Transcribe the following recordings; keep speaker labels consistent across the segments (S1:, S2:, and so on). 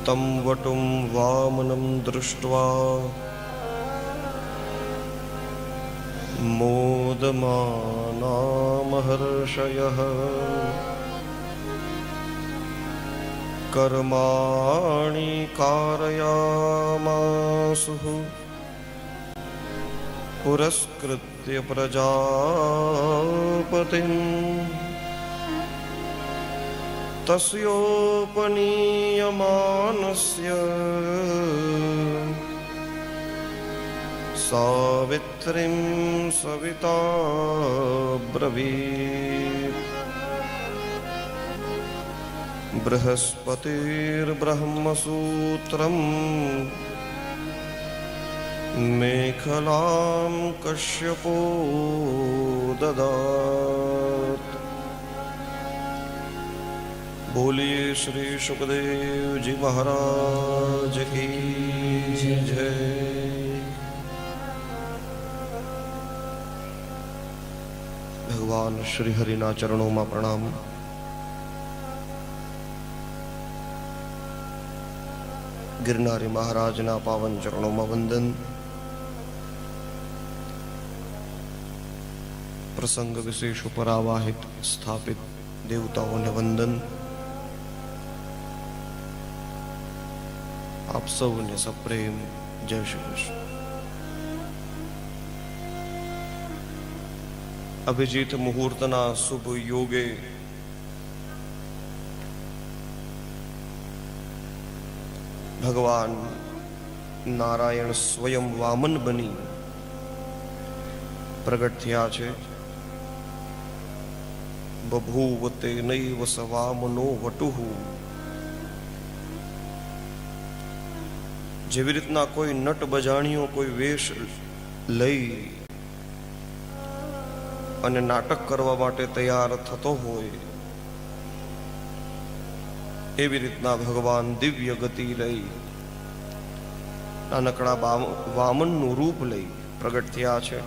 S1: तं वटुं वामनं दृष्ट्वा मोदमाना महर्षयः कर्माणि कारयामासुः पुरस्कृत्य प्रजापतिम् तस्योपनीयमानस्य सावित्रीं सविता ब्रवीत् बृहस्पतिर्ब्रह्मसूत्रम् मेखलां कश्यपो ददात्। बोलिए श्री सुखदेव जी महाराज की जय। भगवान श्री हरिना चरणों में प्रणाम। गिरनारी महाराज ना पावन चरणों में वंदन। प्रसंग विशेष पर आवाहित स्थापित देवताओं ने वंदन। आप सबने सप्रेम जय श्री कृष्ण। अभिजीत मुहूर्तना शुभ योगे भगवान नारायण स्वयं वामन बनी प्रगट थया छे। बभूवते नैव स वामनो वटुः। જેવી રીતના કોઈ નટ બજાણીઓ કોઈ વેશ લઈ અને નાટક કરવા માટે તૈયાર થતો હોય એવી રીતના ભગવાન દિવ્ય ગતિ લઈ નાનકડા વામનનું રૂપ લઈ પ્રગટ થયા છે।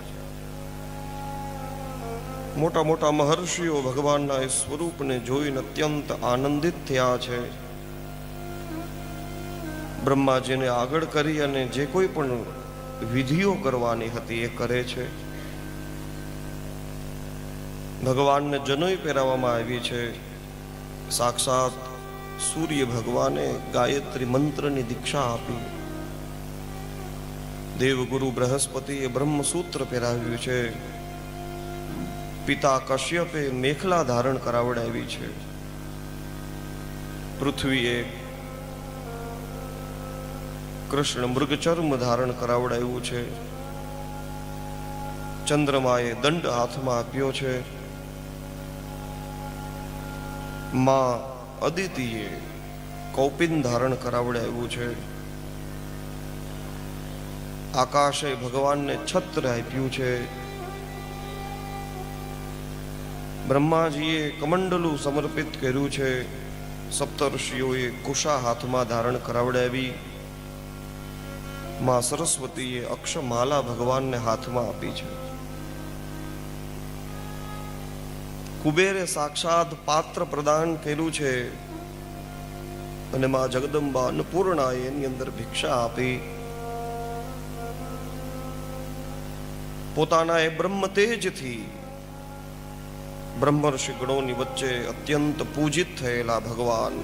S1: મોટા મોટા મહર્ષિઓ ભગવાનના એ સ્વરૂપને જોઈને અત્યંત આનંદિત થયા છે। બ્રહ્માજીને આગળ કરી અને જે કોઈ પણ વિધિઓ કરવાની હતી એ કરે છે। ભગવાનને જનોઈ પહેરાવવામાં આવી છે। સાક્ષાત સૂર્ય ભગવાને ગાયત્રી મંત્રની દીક્ષા આપી। દેવગુરુ બૃહસ્પતિએ બ્રહ્મસૂત્ર પહેરાવ્યું છે। પિતા કશ્યપે મેખલા ધારણ કરાવડાવી છે। પૃથ્વીએ કૃષ્ણ મૃગચર્મ ધારણ કરાવડાવ્યું છે। ચંદ્રમાએ દંડ હાથમાં આપ્યો છે। માં અદિતિએ કૌપિન ધારણ કરાવડાવ્યું છે। આકાશે ભગવાનને છત્ર આપ્યું છે। બ્રહ્માજીએ કમંડલું સમર્પિત કર્યું છે। સપ્તર્ષિઓએ કુશા હાથમાં ધારણ કરાવડાવી। માં સરસ્વતીએ અક્ષમાલા ભગવાનને હાથમાં આપી છે। કુબેરે સાક્ષાત પાત્ર પ્રદાન કર્યું છે અને માં જગદંબા અન્નપૂર્ણાએ એની અંદર ભિક્ષા આપી। પોતાના એ બ્રહ્મ તેજથી બ્રહ્મર્ષિ ગણોની વચ્ચે અત્યંત પૂજિત થયેલા ભગવાન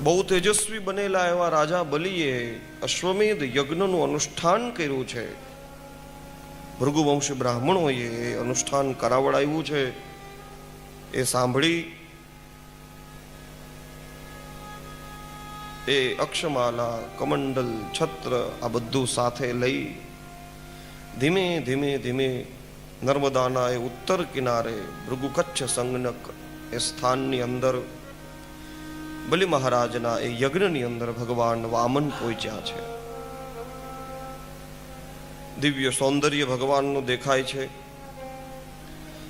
S1: બહુ તેજસ્વી બનેલા એવા રાજા બલિએ અશ્વમેધ યજ્ઞનું અનુષ્ઠાન કર્યું છે। ભૃગુવંશી બ્રાહ્મણોએ એ અનુષ્ઠાન કરાવડાવ્યું છે। એ સાંભળી એ અક્ષમાલા કમંડલ છત્ર આ બધું સાથે લઈ ધીમે ધીમે ધીમે નર્મદાના એ ઉત્તર કિનારે ભૃગુ કચ્છ સંગનક એ સ્થાનની અંદર બલિ મહારાજના એ યજ્ઞની અંદર ભગવાન વામન પહોંચ્યા છે। દિવ્ય સૌંદર્ય ભગવાનનું દેખાય છે।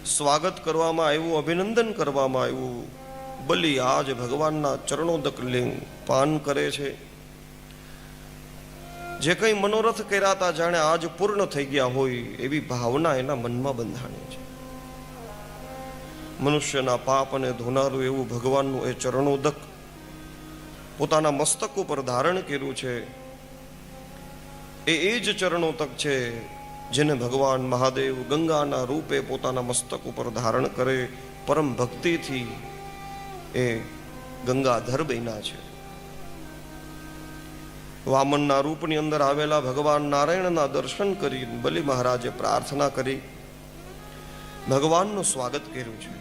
S1: સ્વાગત કરવામાં આવ્યું, અભિનંદન કરવામાં આવ્યું। બલિ આજ ભગવાનના ચરણોદક લિંગ પાન કરે છે। જે કંઈ મનોરથ કર્યા હતા જાણે આજ પૂર્ણ થઈ ગયા હોય એવી ભાવના એના મનમાં બંધાણી છે। મનુષ્યના પાપને ધોનારું એવું ભગવાનનું એ ચરણોદક પોતાના મસ્તક ઉપર ધારણ કર્યું છે. એ જ ચરણોદક છે જેને ભગવાન મહાદેવ ગંગાના રૂપે પોતાના મસ્તક ઉપર ધારણ કરે, પરમ ભક્તિથી એ ગંગાધર બન્યા છે. વામનના રૂપની અંદર આવેલા ભગવાન નારાયણના દર્શન કરી બલિ મહારાજે પ્રાર્થના કરી ભગવાનનું સ્વાગત કર્યું છે.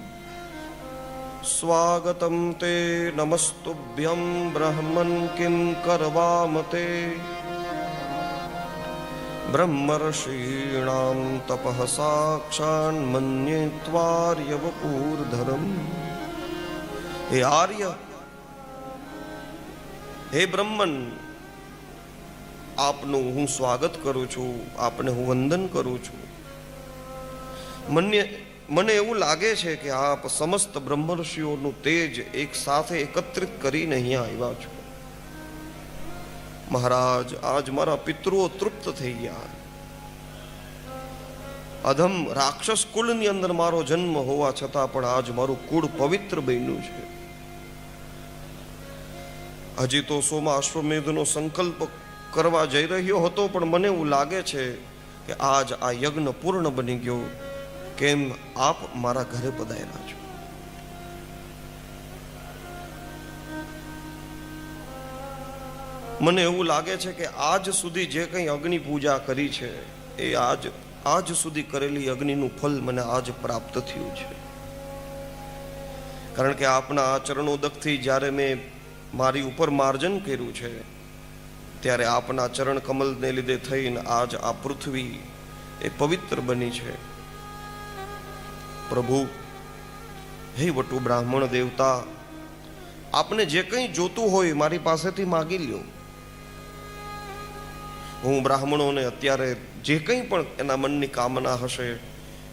S1: સ્વાગતમ તે નમસ્તુભ્યમ બ્રહ્મન કિમ કરવામતે બ્રહ્મર્ષીણામ તપઃ સાક્ષાન મન્યે ત્વાર્ય વપૂર્ધરમ. હે આર્ય, હે બ્રહ્મન, આપનું હું સ્વાગત કરું છું, આપને હું વંદન કરું છું. મને એવું લાગે છે કે આપ સમસ્ત બ્રહ્મર્ષિઓનું તેજ એક સાથે એકત્રિત કરીને અહીંયા આવ્યા છો. મહારાજ, આજ મારા પિતૃઓ તૃપ્ત થઈ ગયા. અધમ રાક્ષસ કુળની અંદર મારો જન્મ હોવા છતાં પણ આજ મારું કુળ પવિત્ર બન્યું છે. હજી તો સોમા અશ્વમેધનો સંકલ્પ કરવા જઈ રહ્યો હતો, પણ મને એવું લાગે છે કે આજ આ યજ્ઞ પૂર્ણ બની ગયો. કેમ આપ મારા ઘરે પધાર્યા છો? મને એવું લાગે છે કે આજ સુધી જે કંઈ અગ્નિ પૂજા કરી છે એ આજ સુધી કરેલી અગ્નિનું ફલ મને આજ પ્રાપ્ત થયું છે. કારણ કે આપના ચરણોદકથી જ્યારે મેં મારી ઉપર માર્જન કર્યું છે ત્યારે આપના ચરણ કમલને લીધે થઈને આજ આ પૃથ્વી એ પવિત્ર બની છે. પ્રભુ, હે વટુ બ્રાહ્મણ દેવતા, આપને જે કંઈ જોતું હોય મારી પાસેથી માગી લ્યો. હું બ્રાહ્મણોને અત્યારે જે કંઈ પણ એના મનની કામના હશે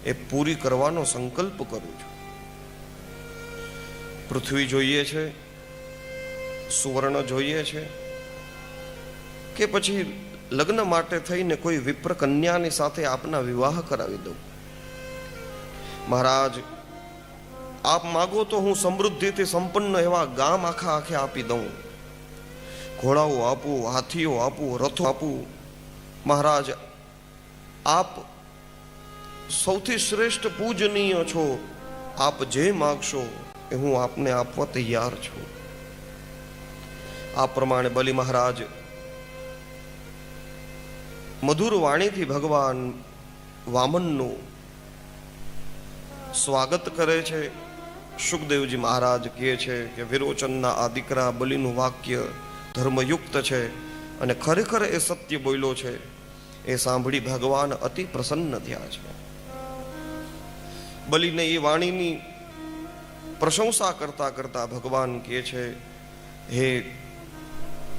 S1: એ પૂરી કરવાનો સંકલ્પ કરું છું. પૃથ્વી જોઈએ છે, સુવર્ણ જોઈએ છે, કે પછી લગ્ન માટે થઈને કોઈ વિપ્ર કન્યાની સાથે આપના વિવાહ કરાવી દઉં? મહારાજ, આપ માગો તો હું સમૃદ્ધિથી સંપન્ન એવા ગામ આખે આપી દઉં. ઘોડાઓ આપું, હાથીઓ આપું, રથો આપું. મહારાજ, આપ સૌથી શ્રેષ્ઠ પૂજનીય છો. આપ જે માગશો એ હું આપને આપવા તૈયાર છું. આ પ્રમાણે બલિ મહારાજ મધુર વાણીથી ભગવાન વામનનું સ્વાગત કરે છે. સુખદેવજી મહારાજ કહે છે કે વિરોચનના આ દીકરા બલિનું વાક્ય ધર્મયુક્ત છે અને ખરેખર એ સત્ય બોલ્યો છે. એ સાંભળી ભગવાન અતિ પ્રસન્ન થયા છે. બલિને એ વાણીની પ્રશંસા કરતા કરતા ભગવાન કહે છે,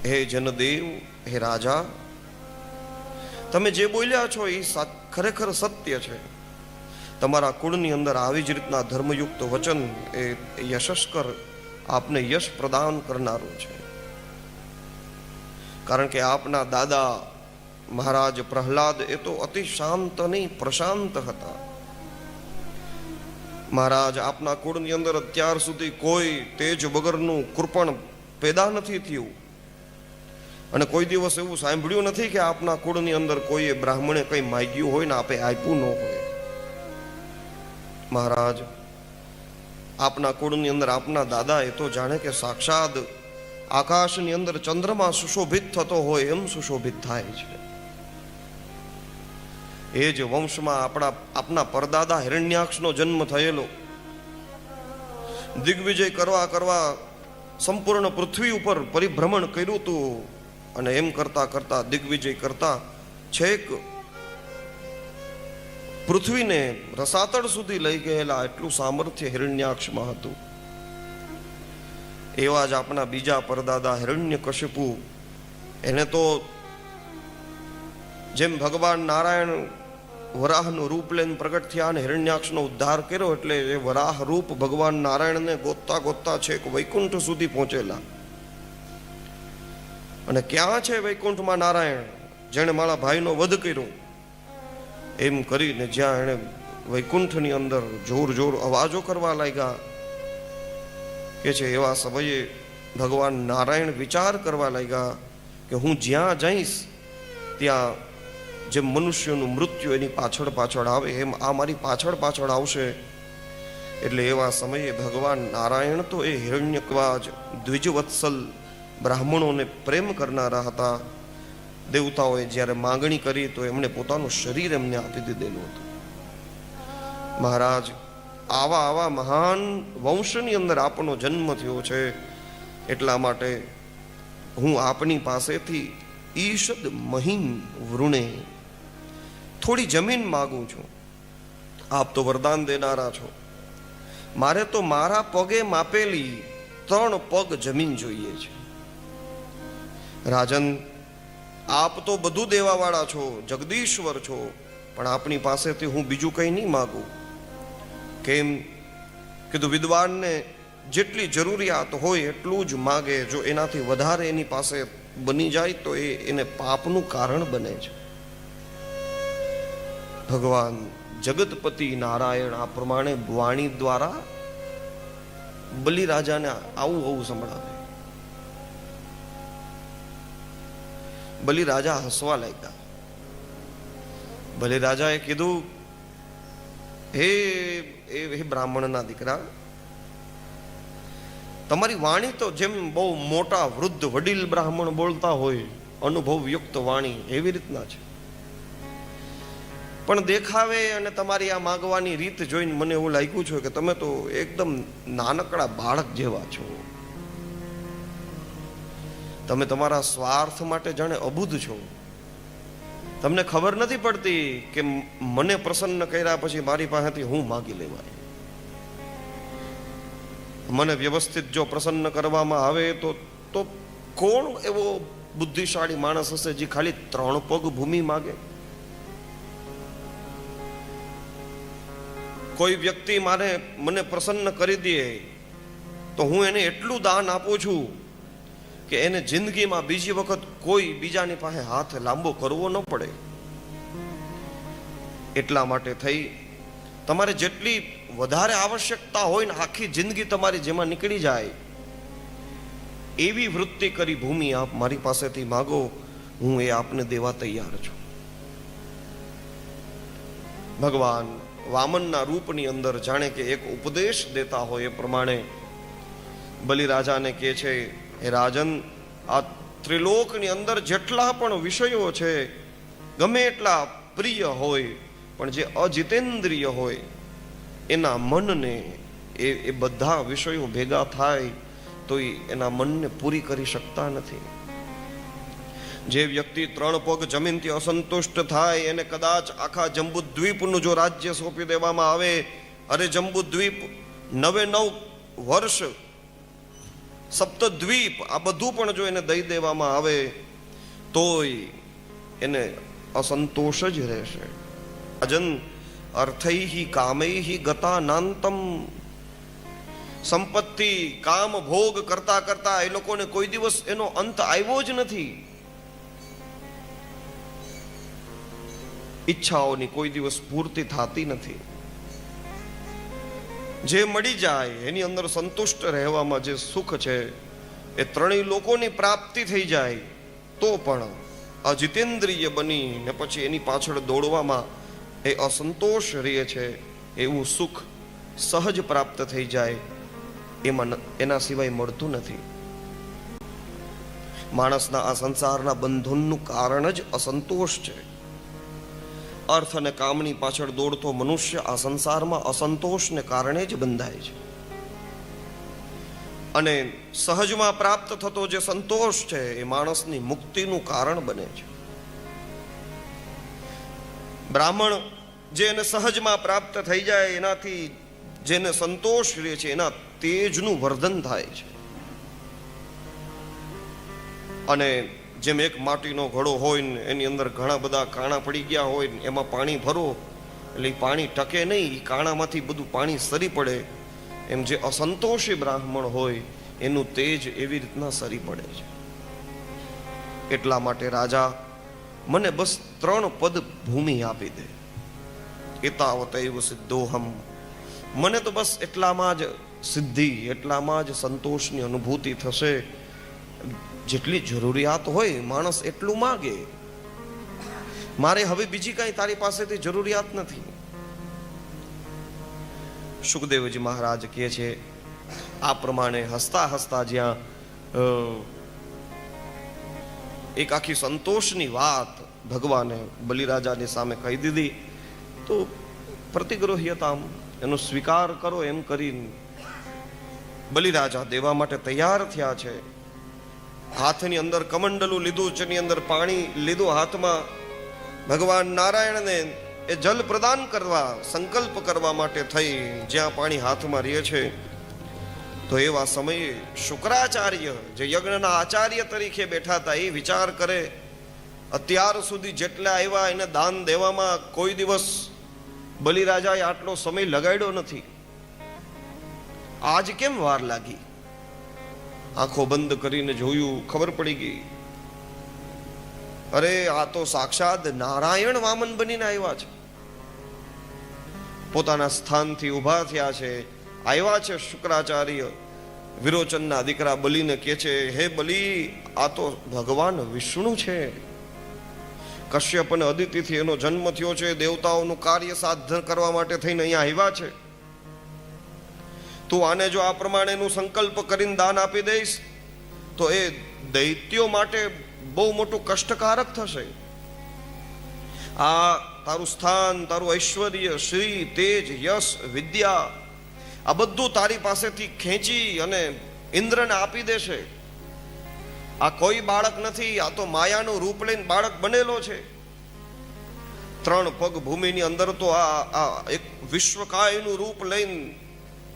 S1: હે જનદેવ, હે રાજા, તમે જે બોલ્યા છો એ ખરેખર સત્ય છે. તમારા કુળની અંદર આવી જ રીતના ધર્મયુક્ત વચન એ યશસ્કર આપને યશ પ્રદાન કરનારું છે. કારણ કે આપના દાદા મહારાજ પ્રહલાદ એ તો અતિ શાંત અને પ્રશાંત હતા. મહારાજ, આપના કુળની અંદર અત્યાર સુધી કોઈ તેજ વગરનું કૃપણ પેદા નથી થયું અને કોઈ દિવસ એવું સાંભળ્યું નથી કે આપના કુળની અંદર કોઈએ બ્રાહ્મણે કંઈ માગ્યું હોય ને આપે આપ્યું ન હોય. મહારાજ, આપના કુળની અંદર આપના દાદા એ તો જાણે કે સાક્ષાત આકાશની અંદર ચંદ્રમાં સુશોભિત થતો હોય એમ સુશોભિત થાય છે. એ જ વંશમાં આપના પરદાદા હિરણ્યાક્ષનો જન્મ થયેલો. દિગ્વિજય કરવા સંપૂર્ણ પૃથ્વી ઉપર પરિભ્રમણ કર્યું હતું અને એમ કરતા કરતા દિગ્વિજય કરતા છેક પૃથ્વીને રસાતળ સુધી લઈ ગયેલા એટલું સામર્થ્ય હિરણ્યાક્ષમાં હતું. એવા જ આપણા બીજા પરદાદા હિરણ્યકશિપુ, એને તો જેમ ભગવાન નારાયણ વરાહનું રૂપ લઈને પ્રગટ થયા અને હિરણ્યાક્ષનો ઉદ્ધાર કર્યો એટલે એ વરાહ રૂપ ભગવાન નારાયણને ગોતતા ગોતતા છેક વૈકુંઠ સુધી પહોંચેલા. અને ક્યાં છે વૈકુંઠમાં નારાયણ, જેણે મારા ભાઈનો વધ કર્યો? એમ કરીને જ્યાં એણે વૈકુંઠની અંદર જોર જોર અવાજો કરવા લાગ્યા કે છે એવા સમયે ભગવાન નારાયણ વિચાર કરવા લાગ્યા કે હું જ્યાં જઈશ ત્યાં જેમ મનુષ્યનું મૃત્યુ એની પાછળ પાછળ આવે એમ આ મારી પાછળ પાછળ આવશે. એટલે એવા સમયે ભગવાન નારાયણ તો એ હિરણ્યકવાજ દ્વિજવત્સલ બ્રાહ્મણોને પ્રેમ કરનારા હતા. દેવતાઓએ જ્યારે માંગણી કરી તો એમણે પોતાનું શરીર એમને આપી દીધેલું હતું. મહારાજ, આવા મહાન વંશની અંદર આપનો જન્મ થયો છે, એટલા માટે હું આપની પાસેથી ઈષદ મહીન વૃણે થોડી જમીન માગું છું. આપ તો વરદાન દેનારા છો. મારે તો મારા પગે માપેલી 3 પગ જમીન જોઈએ છે. રાજન, આપ તો બધું દેવાવાળા છો, જગદીશ્વર છો, પણ આપની પાસેથી હું બીજું કંઈ નહીં માગું. કેમ? કીધું વિદ્વાનને જેટલી જરૂરિયાત હોય એટલું જ માગે. જો એનાથી વધારે એની પાસે બની જાય તો એને પાપનું કારણ બને છે. ભગવાન જગતપતિ નારાયણ આ પ્રમાણે વાણી દ્વારા બલિરાજાને આવું સંભળાવે. બલિરાજા હસવા લાગ્યા. બલિરાજાએ કીધું, હે બ્રાહ્મણના દીકરા, તમારી વાણી તો જેમ બહુ મોટા વૃદ્ધ વડીલ બ્રાહ્મણ બોલતા હોય, અનુભવયુક્ત વાણી, એવી રીતના છે. પણ દેખાવે અને તમારી આ માગવાની રીત જોઈને મને એવું લાગ્યું છે કે તમે તો એકદમ નાનકડા બાળક જેવા છો. તમે તમારા સ્વાર્થ માટે જાણે અબુધ છો. તમને ખબર નથી પડતી કે મને પ્રસન્ન કર્યા પછી મારી પાસેથી હું માગી લેવાય. મને વ્યવસ્થિત જો પ્રસન્ન કરવામાં આવે તો કોણ એવો બુદ્ધિશાળી માણસ હશે જે ખાલી 3 પગ ભૂમિ માગે? કોઈ વ્યક્તિ મને પ્રસન્ન કરી દે તો હું એને એટલું દાન આપું છું કે એને જિંદગીમાં બીજી વખત કોઈ બીજાની પાસે હાથ લાંબો કરવો ન પડે. એટલા માટે થઈ તમારે જેટલી વધારે આવશ્યકતા હોય ને આખી જિંદગી તમારી જેમાં નીકળી જાય એવી વૃત્તિ કરી ભૂમિ આપ મારી પાસેથી માગો, હું એ આપને દેવા તૈયાર છું. ભગવાન વામનના રૂપની અંદર જાણે કે એક ઉપદેશ દેતા હોય એ પ્રમાણે બલિરાજાને કહે છે, હે રાજન, આ ત્રિલોકની અંદર જેટલા પણ વિષયો છે ગમે એટલા પ્રિય હોય, પણ જે અજિતેન્દ્રિય હોય એના મનને એ બધા વિષયો ભેગા થાય તો એના મનને પૂરી કરી શકતા નથી. જે વ્યક્તિ 3 પગ જમીનથી અસંતુષ્ટ થાય એને કદાચ આખા જંબુદ્વીપનું જો રાજ્ય સોંપી દેવામાં આવે, અરે જંબુદ્વીપ 9 વર્ષ સપ્તદ્વીપ આ બધું પણ જો એને દઈ દેવામાં આવે તોય એને અસંતોષ જ રહેશે. અજન અર્થૈહિ કામૈહિ ગતા નાંતમ. સંપત્તિ કામ ભોગ કરતા કરતા એ લોકોને કોઈ દિવસ એનો અંત આવ્યો જ નથી. ઈચ્છાઓની કોઈ દિવસ પૂર્તિ થતી નથી. જે મળી જાય એની અંદર સંતુષ્ટ રહેવામાં જે સુખ છે એ 3 લોકોની પ્રાપ્તિ થઈ જાય તો પણ અજિતેન્દ્રિય બની ને પછી એની પાછળ દોડવામાં એ અસંતોષ રહે છે. એવું સુખ સહજ પ્રાપ્ત થઈ જાય એમાં એના સિવાય મળતું નથી. માણસના આ સંસારના બંધનનું કારણ જ અસંતોષ છે. અર્થ અને કામની પાછળ દોડતો મનુષ્ય આ સંસારમાં અસંતોષને કારણે જ બંધાય છે. અને સહજમાં પ્રાપ્ત થતો જે સંતોષ છે એ માણસની મુક્તિનું કારણ બને છે. બ્રાહ્મણ જેને સહજમાં પ્રાપ્ત થઈ જાય એનાથી જેને સંતોષ રહે છે એના તેજનું વર્ધન થાય છે. અને જેમ એક માટીનો ઘડો હોય ને એની અંદર ઘણા બધા કાણા પડી ગયા હોય ને એમાં પાણી ભરો એટલે પાણી ટકે નહીં, કાણામાંથી બધું પાણી સરી પડે, એમ જે અસંતોષી બ્રાહ્મણ હોય એનું તેજ એવી રીતના સરી પડે છે. એટલા માટે રાજા મને બસ 3 પદ ભૂમિ આપી દે એતાવતૈવ સિદ્ધોહમ. મને તો બસ એટલામાં જ સિદ્ધિ, એટલામાં જ સંતોષની અનુભૂતિ થશે. જેટલી જરૂરિયાત હોય માણસ એટલું માગે. મારે હવે બીજી કઈ તારી પાસેથી જરૂરિયાત નથી. સુખદેવજી મહારાજ કહે છે આ પ્રમાણે હસતા હસતા જ્યાં એક આખી સંતોષની વાત ભગવાને બલિરાજાની સામે કહી દીધી, તો પ્રતિગ્રહ્યતા, એનો સ્વીકાર કરો એમ કરીને બલિરાજા દેવા માટે તૈયાર થયા છે. હાથની અંદર કમંડલું લીધું, જેની અંદર પાણી લીધું હાથમાં. ભગવાન નારાયણને એ જલ પ્રદાન કરવા, સંકલ્પ કરવા માટે થઈ જ્યાં પાણી હાથમાં રહે છે. તો એવા સમયે શુક્રાચાર્ય જે યજ્ઞના આચાર્ય તરીકે બેઠા હતા એ વિચાર કરે, અત્યાર સુધી જેટલા આવ્યા એને દાન દેવામાં કોઈ દિવસ બલિરાજાએ આટલો સમય લગાડ્યો નથી, આજ કેમ વાર લાગી? આંખો બંધ કરીને જોયું, ખબર પડી ગઈ, અરે આ તો સાક્ષાત નારાયણ વામન બનીને આવ્યા છે. પોતાના સ્થાનથી ઉભા થયા છે, આવ્યા છે શુક્રાચાર્ય. વિરોચનના દીકરા બલિને કહે છે, હે બલિ, આ તો ભગવાન વિષ્ણુ છે. કશ્યપ અને અદિતિથી એનો જન્મ થયો છે, દેવતાઓનું કાર્ય સાધન કરવા માટે થઈને અહીંયા આવ્યા છે. તું આને જો આ પ્રમાણેનું સંકલ્પ કરીને દાન આપી દઈશ તો એ દૈત્યો માટે બહુ મોટું કષ્ટકારક થશે. આ તારું સ્થાન, તારું ઐશ્વર્ય, શ્રી, તેજ, યશ, વિદ્યા, આ બધું તારી પાસેથી ખેંચી અને ઇન્દ્રને આપી દેશે. આ કોઈ બાળક નથી, આ તો માયાનું રૂપ લઈને બાળક બનેલો છે. 3 પગ ભૂમિની અંદર તો આ એક વિશ્વકાયનું રૂપ લઈને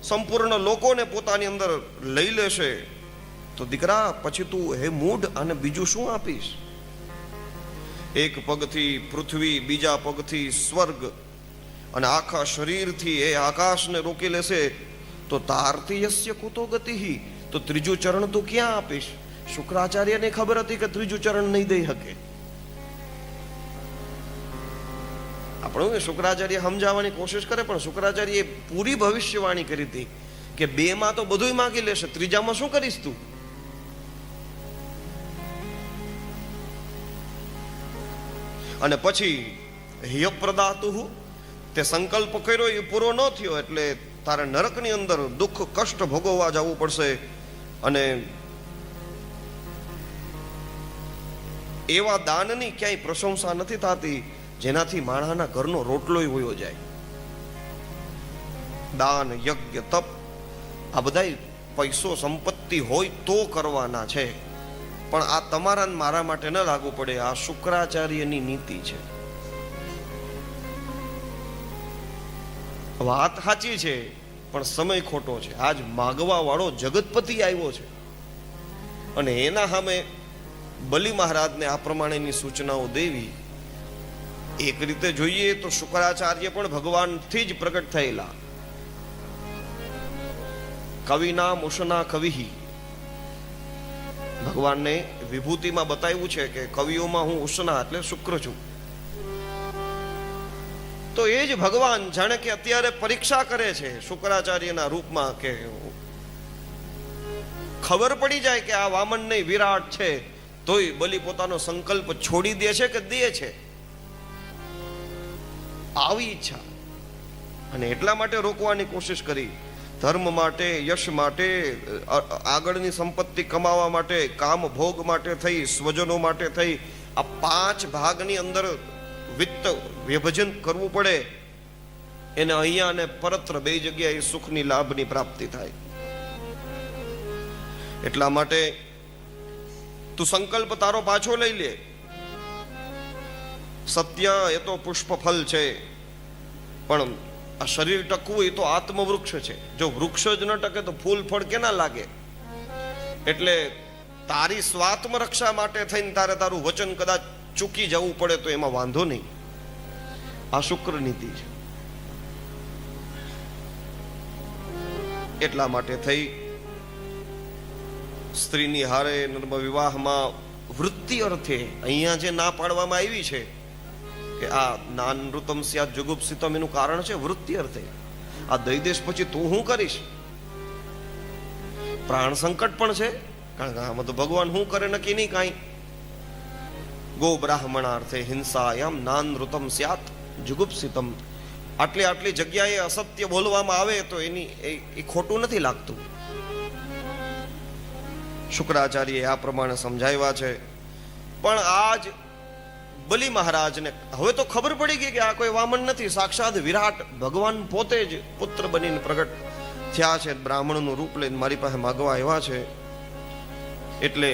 S1: સંપૂર્ણ લોકોને પોતાની અંદર લઈ લેશે. તો દીકરા, પછી તું હે મૂઢ અને બીજું શું આપીશ? એક પગથી પૃથ્વી, બીજા પગથી સ્વર્ગ અને આખા શરીરથી એ આકાશને રોકી લેશે. તો તારતી યસ્ય કુતો ગતિહી, તો ત્રીજું ચરણ તું ક્યાં આપીશ? શુક્રાચાર્યને ખબર હતી કે ત્રીજું ચરણ નહીં દઈ શકે. આપણે શુક્રાચાર્ય સમજાવવાની કોશિશ કરે, પણ શુક્રાચાર્ય પૂરી ભવિષ્યવાણી કરી હતી કે 2 માં તો બધું માગી લેશે, ત્રીજામાં શું કરીશ તું? અને પછી હિયપ્રદાતુ, તે સંકલ્પ કર્યો એ પૂરો ન થયો એટલે તારે નરકની અંદર દુઃખ કષ્ટ ભોગવવા જવું પડશે. અને એવા દાનની ક્યાંય પ્રશંસા નથી થતી જેનાથી માણસના ઘરનો રોટલો વયો જાય. દાન, યજ્ઞ, તપ આ બધા પૈસો સંપત્તિ હોય તો કરવાના છે, પણ આ તમારા મારા માટે ન લાગુ પડે. આ શુક્રાચાર્યની નીતિ છે. વાત સાચી છે પણ સમય ખોટો છે. આજ માગવા વાળો જગતપતિ આવ્યો છે અને એના સામે બલિ મહારાજને આ પ્રમાણેની સૂચનાઓ દેવી. એક રીતે જોઈએ તો શુક્રાચાર્ય પણ ભગવાનથી જ પ્રગટ થયેલા. કવિના મુશના કવિ, ભગવાનને વિભૂતિમાં બતાવ્યું છે કે કવિઓમાં હું ઉષ્ણા એટલે શુક્ર છું. તો એ જ ભગવાન જાણે કે અત્યારે પરીક્ષા કરે છે શુક્રાચાર્યના રૂપમાં, કે ખબર પડી જાય કે આ વામન નહીં વિરાટ છે, તોય બલિ પોતાનો સંકલ્પ છોડી દે છે કે દે છે, આવી ઈચ્છા. અને એટલા માટે રોકવાની કોશિશ કરી. ધર્મ માટે, યશ માટે, આગળની સંપત્તિ કમાવા માટે, કામ ભોગ માટે થઈ, સ્વજનો માટે થઈ, આ 5 ભાગની અંદર વિત્ત વિભાજન કરવું પડે. એને અહીંયા અને પરત્ર 2 જગ્યાએ સુખની લાભની પ્રાપ્તિ થાય. એટલા માટે તું સંકલ્પ તારો પાછો લઈ લે. સત્ય એ તો પુષ્પ ફલ છે, પણ આ શરીર ટકવું એ તો આત્મવૃક્ષ છે. જો વૃક્ષ જ ન ટકે તો ફૂલ ફળ કેના લાગે? એટલે તારી સ્વાત્મ રક્ષા માટે થઈને તારે તારું વચન કદાચ ચૂકી જવું પડે તો એમાં વાંધો નહીં. આ શુક્ર નીતિ છે. એટલા માટે થઈ સ્ત્રીની હારે નર્મ વિવાહમાં વૃત્તિ અર્થે અહીંયા જે ના પાડવામાં આવી છે કે આ નાનૃતમ સ્યાત જુગુપ્સિતમ એનું કારણ છે વૃત્તિ અર્થે. આ દઈ દેશ પછી તું શું કરીશ? પ્રાણ સંકટ પણ છે, કારણ કે આમાં તો ભગવાન શું કરે નક્કી નહીં કાંઈ. ગો બ્રાહ્મણાર્થે હિંસાયામ નાનૃતમ સ્યાત જુગુપ્સિતમ. આટલી જગ્યાએ અસત્ય બોલવામાં આવે તો એની એ ખોટું નથી લાગતું. શુક્રાચાર્ય આ પ્રમાણે સમજાવ્યા છે. પણ આજ બલિ મહારાજને હવે તો ખબર પડી ગઈ કે આ કોઈ વામન નથી, સાક્ષાત વિરાટ ભગવાન પોતે જ પુત્ર બનીને પ્રગટ થયા છે, બ્રાહ્મણનું રૂપ લઈને મારી પાસે માગવા આવ્યા છે. એટલે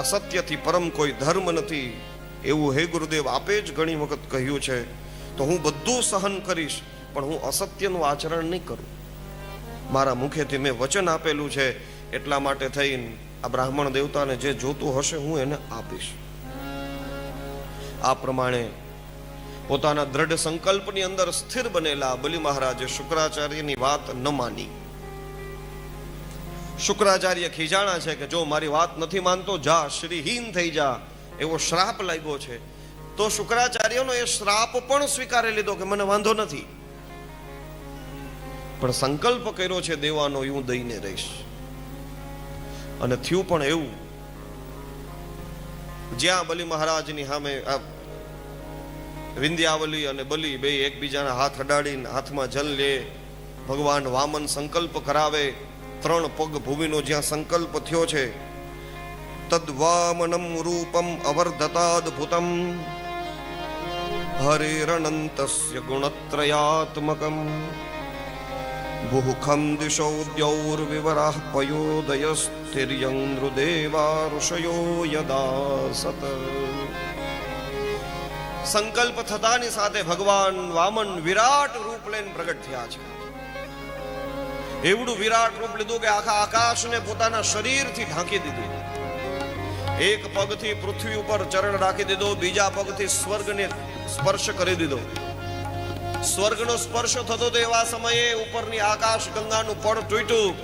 S1: અસત્યથી પરમ કોઈ ધર્મ નથી એવું હે ગુરુદેવ આપે જ ઘણી વખત કહ્યું છે. તો હું બધું સહન કરીશ, પણ હું અસત્યનું આચરણ નહીં કરું. મારા મુખેથી મેં વચન આપેલું છે, એટલા માટે થઈને આ બ્રાહ્મણ દેવતાને જે જોતું હશે હું એને આપીશ. આ પ્રમાણે પોતાના દ્રઢ સંકલ્પની અંદર સ્થિર બનેલા બલિ મહારાજે શુક્રાચાર્યની વાત ન માની. શુક્રાચાર્ય ખીજાણા છે કે જો મારી વાત નથી માનતો જા, શ્રીહીન થઈ જા, એવો શ્રાપ લાગ્યો છે. તો શુક્રાચાર્યનો એ શ્રાપ પણ સ્વીકારી લીધો કે મને વાંધો નથી, પણ સંકલ્પ કર્યો છે દેવાનો હું દઈને રહીશ. અને થયું પણ એવું, જ્યાં બલિ મહારાજની સામે વિંધ્યાવલી અને બલિ બે એકબીજાના હાથ અડાડીને હાથમાં જલ લે, ભગવાન વામન સંકલ્પ કરાવે, 3 પગ ભૂમિનો જ્યાં સંકલ્પ થયો છે, તદ્વામનમ રૂપમ અવર્ધતાદભુતમ હરેરનંતસ્ય ગુણત્રયાત્મકમ ભુખમ દિશો દ્યૌર્વિવરાહ પયોદયસ્થિર્યં નૃદેવા ઋષયો યદા સત. સંકલ્પ થતાની સાથે ભગવાન વામન વિરાટ રૂપ લઈને પ્રગટ થયા છે. એવડું વિરાટ રૂપ લીધું કે આખા આકાશને પોતાના શરીરથી ઢાંકી દીધું. એક પગથી પૃથ્વી ઉપર ચરણ રાખી દીધો, બીજા પગથી સ્વર્ગને સ્પર્શ કરી દીધો. સ્વર્ગનો સ્પર્શ થતો તો એવા સમયે ઉપરની આકાશ ગંગાનું પડ તૂટ્યું,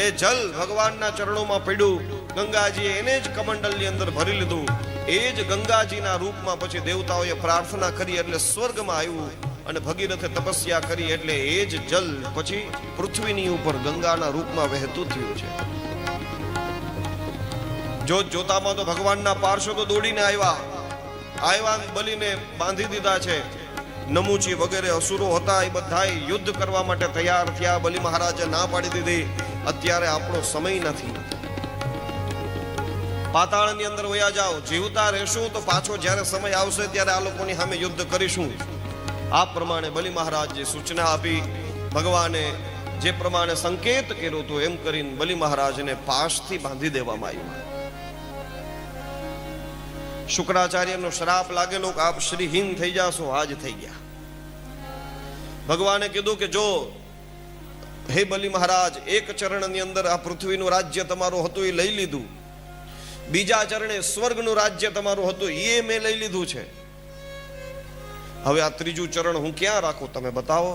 S1: એ જલ ભગવાનના ચરણોમાં પડ્યું. ગંગાજીએ એને જ કમંડલની અંદર ભરી લીધું. એ જ ગંગાજીના રૂપમાં પછી દેવતાઓએ પ્રાર્થના કરી એટલે સ્વર્ગમાં આવ્યું, અને ભગીરથે તપસ્યા કરી એટલે એ જ જલ પછી પૃથ્વીની ઉપર ગંગાના રૂપમાં વહેતું થયું છે. જોતામાં તો ભગવાનના પાર્ષદો દોડીને આવ્યા બલિને બાંધી દીધા છે. નમુચી વગેરે અસુરો હતા, એ બધા યુદ્ધ કરવા માટે તૈયાર થયા. બલિ મહારાજે ના પાડી દીધી, અત્યારે આપણો સમય નથી, પાતાળની અંદર વયા જાઓ, જીવતા રહેશું તો પાછો જ્યારે સમય આવશે ત્યારે આ લોકોની સામે યુદ્ધ કરીશું. આ પ્રમાણે બલિ મહારાજે સૂચના આપી. ભગવાને જે પ્રમાણે સંકેત કર્યો હતો એમ કરીને બલિ મહારાજને પાશથી બાંધી દેવામાં આવ્યા. શુક્રાચાર્યનો શ્રાપ લાગેલો કે આપ શ્રીહીન થઈ જાશો, આજ થઈ ગયા. ભગવાને કીધું કે જો હે બલિ મહારાજ, એક ચરણની અંદર આ પૃથ્વીનું રાજ્ય તમારું હતું એ લઈ લીધું, બીજા ચરણે સ્વર્ગનું રાજ્ય તમારું હતું એ મેં લઈ લીધું છે. હવે આ ત્રીજું ચરણ હું ક્યાં રાખું, તમે બતાવો.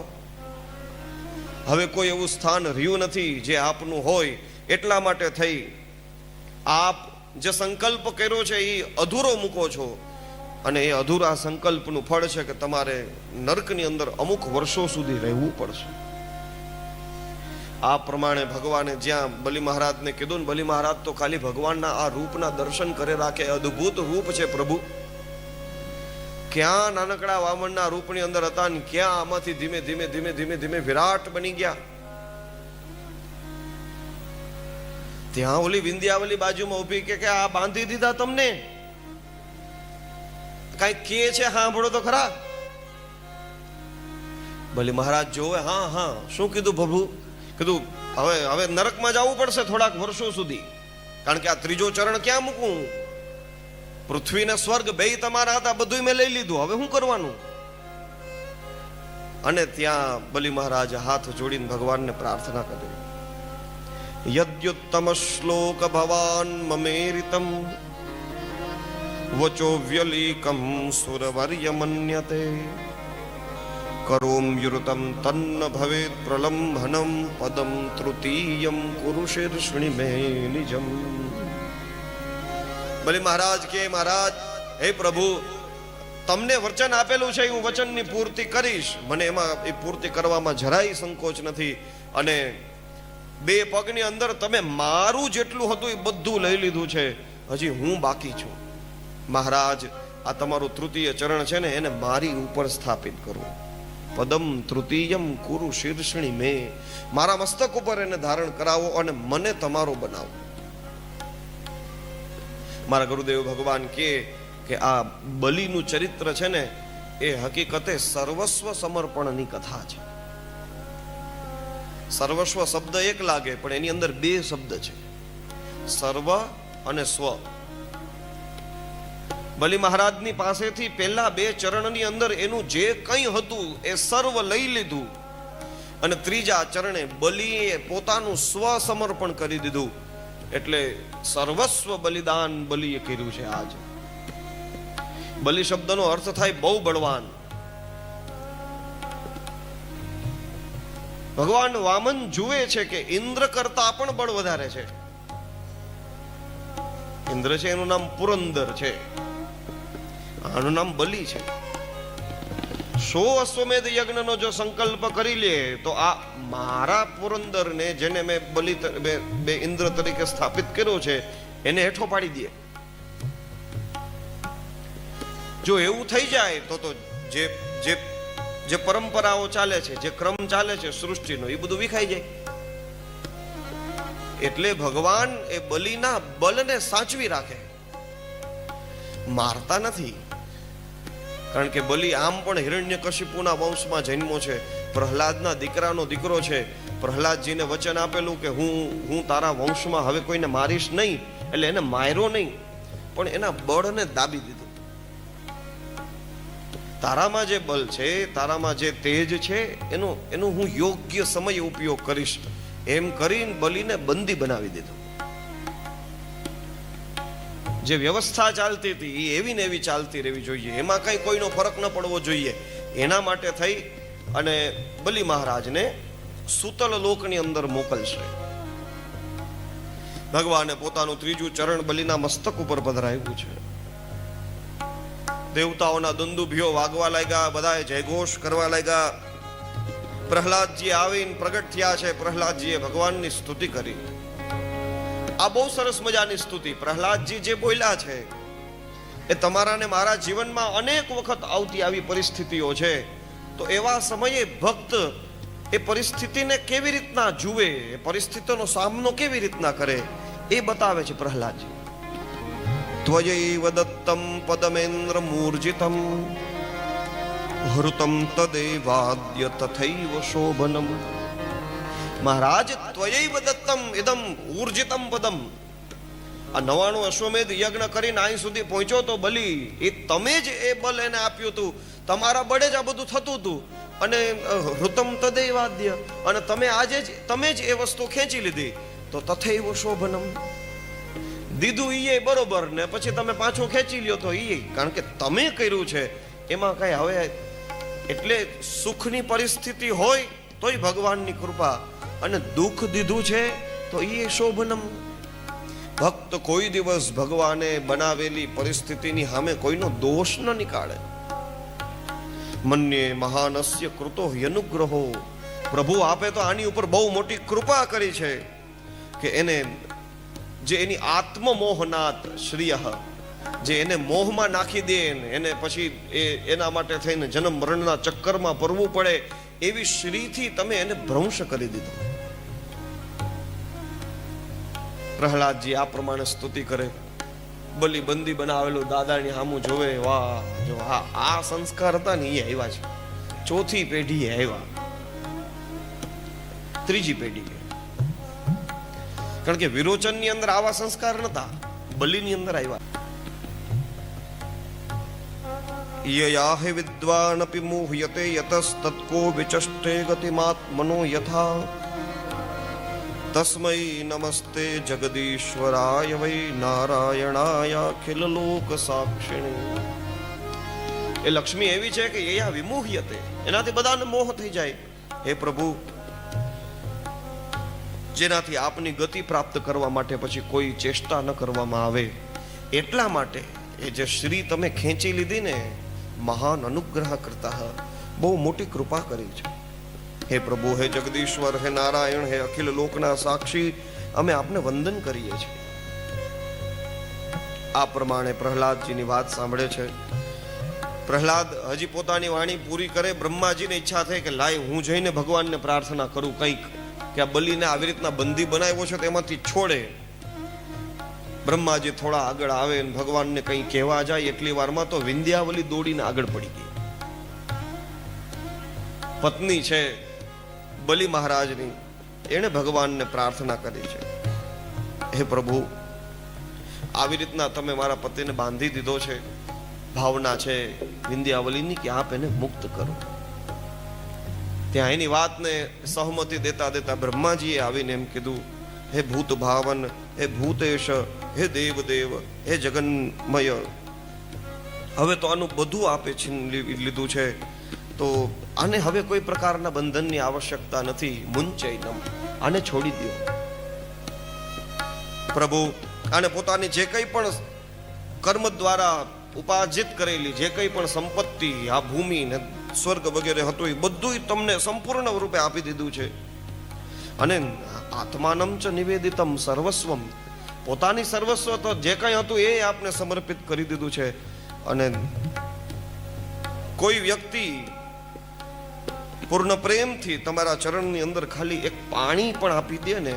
S1: હવે કોઈ એવું સ્થાન રહ્યું નથી જે આપનું હોય, એટલા માટે થઈ આપ જે સંકલ્પ કર્યો છે એ અધૂરો મૂકો છો, અને એ અધૂરા સંકલ્પનું ફળ છે કે તમારે નરકની અંદર અમુક વર્ષો સુધી રહેવું પડશે. આ પ્રમાણે ભગવાને જ્યાં બલિ મહારાજને કીધું, બલિ મહારાજ તો ખાલી ભગવાનના આ રૂપના દર્શન કરે રાખે, અદ્ભુત રૂપ છે પ્રભુ. ક્યાં નાનકડા વામનના રૂપની અંદર હતા ને ક્યાં આમાંથી ધીમે ધીમે ધીમે ધીમે ધીમે વિરાટ બની ગયા. ત્યાં ઓલી વિંધ્યાવલી બાજુમાં ઉભી કે આ બાંધી દીધા તમને, કઈ કે છે સાંભળો તો ખરા. બલિ મહારાજ જોવે, હા હા શું કીધું પ્રભુ? કીધું હવે નરકમાં જવું પડશે થોડાક વર્ષો સુધી, કારણ કે આ ત્રીજો ચરણ ક્યાં મૂકું? પૃથ્વી ને સ્વર્ગ બે તમારા હતા, બધું મેં લઈ લીધું, હવે શું કરવાનું? અને ત્યાં બલિ મહારાજ હાથ જોડીને ભગવાનને પ્રાર્થના કરી. યદ્યુત્તમ શ્લોક ભવાન મમેરિતમ વચો વ્યલીકમ સુરવર્ય મન્યતે કરોમ્યુતમ તન્ન ભવેત પ્રલંભનમ પદમ તૃતીયમ કુરુશીર્ષિણી મે નિજમ. બલિ મહારાજ કે મહારાજ, હે પ્રભુ, તમને વચન આપેલું છે, હું વચનની પૂર્તિ કરીશ, મને એમાં એ પૂર્તિ કરવામાં જરાય સંકોચ નથી. અને 2 પગની અંદર તમે મારું જેટલું હતું એ બધું લઈ લીધું છે, હજી હું બાકી છું. મહારાજ, આ તમારું તૃતીય ચરણ છે ને, એને મારી ઉપર સ્થાપિત કરો. પદમ તૃતીયમ કુરુ શીર્ષણી મે, મારા મસ્તક ઉપર એને ધારણ કરાવો અને મને તમારો બનાવો. મારા ગુરુદેવ ભગવાન કે આ બલિનું ચરિત્ર છે ને, એ હકીકતે સર્વસ્વ સમર્પણની કથા છે. સર્વસ્વ શબ્દ એક લાગે, પણ એની અંદર 2 શબ્દ છે, સર્વ અને સ્વ. બલિ મહારાજની પાસેથી પહેલા 2 ચરણની અંદર એનું જે કંઈ હતું એ સર્વ લઈ લીધું, અને ત્રીજા ચરણે બલિએ પોતાનું સ્વ સમર્પણ કરી દીધું. એટલે સર્વસ્વ બલિદાન બલિએ કર્યું છે. આજ બલિ શબ્દનો અર્થ થાય બહુ બળવાન. ભગવાન વામન જુએ છે કે ઇન્દ્ર કરતા પણ બળ વધારે છે. ઇન્દ્ર છે, એનું નામ પુરંદર છે, આનું નામ બલિ છે. 100 અશ્વમેધ યજ્ઞનો જો સંકલ્પ કરી લે તો આ મારા પુરંદરને, જેને મેં બલિ બે ઇન્દ્ર તરીકે સ્થાપિત કર્યો છે, એને હેઠો પાડી દે. જો એવું થઈ જાય તો જે જે જે પરંપરાઓ ચાલે છે, જે ક્રમ ચાલે છે સૃષ્ટિનો, એ બધું વિખાઈ જાય. એટલે ભગવાન એ બલિના બલને સાચવી રાખે, મારતા નથી. કારણ કે બલિ આમ પણ હિરણ્યકશિપુના વંશમાં જન્મો છે, પ્રહલાદના દીકરાનો દીકરો છે. પ્રહલાદજીને વચન આપેલું કે હું તારા વંશમાં હવે કોઈને મારીશ નહીં. એટલે એને માર્યો નહીં, પણ એના બળને દાબી દીધું. તારામાં જે બળ છે, તારામાં જે તેજ છે, એનો હું યોગ્ય સમય ઉપયોગ કરીશ, એમ કરીને બલિને બંદી બનાવી દીધો. જે વ્યવસ્થા ચાલતી હતી એ એવી ને એવી ચાલતી રહેવી જોઈએ, એમાં કઈ કોઈનો ફરક ન પડવો જોઈએ. એના માટે થઈ અને બલિ મહારાજને સુતલ લોકની અંદર મોકલશે. ભગવાને પોતાનું 3જું ચરણ બલિના મસ્તક ઉપર પધરાવ્યું છે. દેવતાઓના દંદુભીઓ વાગવા લાગ્યા, બધાએ જયઘોષ કરવા લાગ્યા. પ્રહલાદજી આવીને પ્રગટ થયા છે. પ્રહલાદજીએ ભગવાનની સ્તુતિ કરી. આ બહુ સરસ મજાની સ્તુતિ. પ્રહલાદજી જે બોલ્યા છે એ તમારા ને મારા જીવનમાં અનેક વખત આવતી આવી પરિસ્થિતિઓ છે. તો એવા સમયે ભક્ત એ પરિસ્થિતિને કેવી રીતના જુએ, એ પરિસ્થિતિનો સામનો કેવી રીતના કરે, એ બતાવે છે પ્રહલાદજી. ત્વયૈવ દત્તમ પદમેન્દ્ર મૂર્જિતમ હૃતમ તદેવાદ્ય તથૈવ શોભનમ. મહારાજ, ત્વયૈવ દત્તમ ઇદમ ઊર્જિતમ પદમ. આ 99 અશ્વમેધ યજ્ઞ કરીને અહીં સુધી પહોંચ્યો તો બલિ, એ તમે જ એ બલ એને આપ્યું હતું, તમારા બળે જ આ બધું થતું હતું. અને હૃતમ તદેવાદ્ય, અને તમે જ એ વસ્તુ ખેંચી લીધી, તો તથૈવ શોભનમ. દીધું ઈ બરોબર, ને પછી તમે પાછું ખેંચી લ્યો તો ઈ, કારણ કે તમે કર્યું છે એમાં કઈ હવે. એટલે સુખની પરિસ્થિતિ હોય તોય ભગવાનની કૃપા, અને દુઃખ દીધું છે તો ઈ શોભનમ. ભક્ત કોઈ દિવસ ભગવાને બનાવેલી પરિસ્થિતિની સામે કોઈનો દોષ ન નીકાળે. મન્યે મહાનસ્ય કૃતો યનુગ્રહો. પ્રભુ આપે તો આની ઉપર બહુ મોટી કૃપા કરી છે કે એને જે એની આત્મમોહનાત શ્રીય, જે એને મોહમાં નાખી દે, એને પછી એના માટે થઈને જન્મ મરણના ચક્કરમાં પડવું પડે, એવી શ્રીથી તમે એને ભ્રંશ કરી દીધો. પ્રહલાદજી આ પ્રમાણે સ્તુતિ કરે. બલિ બંદી બનાવેલું દાદાની સામું જોવે, વાહ જો આ સંસ્કાર હતા ને એ આવ્યા છે. 4થી પેઢી આવ્યા, 3જી પેઢી. કારણ કે વિરોચનની અંદર આવા સંસ્કાર નતા, બલિની અંદર આવ્યા. યયાહે વિદ્વાનપી મોહ્યતે યતસ્તત્કો વિચષ્ટે ગતિમાત્મનો યથા તસ્મૈ નમસ્તે જગદીશ્વરાય વૈ નારાયણાય અખિલ લોક સાક્ષિણે. એ લક્ષ્મી એવી છે કે યયા વિમોહ્યતે, એનાથી બધાને મોહ થઈ જાય. હે પ્રભુ, જેનાથી આપની ગતિ પ્રાપ્ત કરવા માટે પછી કોઈ ચેષ્ટા ન કરવામાં આવે, એટલા માટે એ જે શ્રી તમે ખેંચી લીધી ને, મહાન અનુગ્રહ કરતા, બહુ મોટી કૃપા કરી છે. હે પ્રભુ, હે જગદીશ્વર, હે નારાયણ, હે અખિલ લોકના સાક્ષી, અમે આપને વંદન કરીએ છીએ. આ પ્રમાણે પ્રહલાદજીની વાત સાંભળે છે. પ્રહલાદ હજી પોતાની વાણી પૂરી કરે, બ્રહ્માજીને ઈચ્છા થઈ કે લાય હું જઈને ભગવાનને પ્રાર્થના કરું કંઈક, કે આ બલિને આવી રીતના બંદી બનાવ્યો છે તેમાંથી છોડે. બ્રહ્માજી થોડા આગળ આવે અને ભગવાનને કંઈ કહેવા જાય એટલી વારમાં તો વિંધ્યાવલી દોડીને આગળ પડી ગઈ. પત્ની છે બલિ મહારાજની, એણે ભગવાનને પ્રાર્થના કરી છે, હે પ્રભુ, આવી રીતના તમે મારા પતિને બાંધી દીધો છે, ભાવના છે વિંધ્યાવલીની કે આપ એને મુક્ત કરો. ત્યાં એની વાતને સહમતિ દેતા દેતા બ્રહ્માજીએ આવીને એમ કીધું, હે ભૂત ભાવન, હે ભૂતેશ, હે દેવદેવ, હે જગન્મય, હવે તો આનું બધું આપે છીન લીધું છે, તો આને હવે કોઈ પ્રકારના બંધનની આવશ્યકતા નથી. મુંચૈનમ, આને છોડી દો. પ્રભુ આને પોતાની જે કંઈ પણ કર્મ દ્વારા ઉપાર્જિત કરેલી જે કંઈ પણ સંપત્તિ, આ ભૂમિ ને સ્વર્ગ વગેરે હતું એ બધું તમને સંપૂર્ણ રૂપે આપી દીધું છે. અને આત્માનમ ચ નિવેદિતમ સર્વસ્વમ, પોતાની સર્વસ્વ તો જે કંઈ હતું એ આપને સમર્પિત કરી દીધું છે. અને કોઈ વ્યક્તિ પૂર્ણ પ્રેમથી તમારા ચરણની અંદર ખાલી એક પાણી પણ આપી દે ને,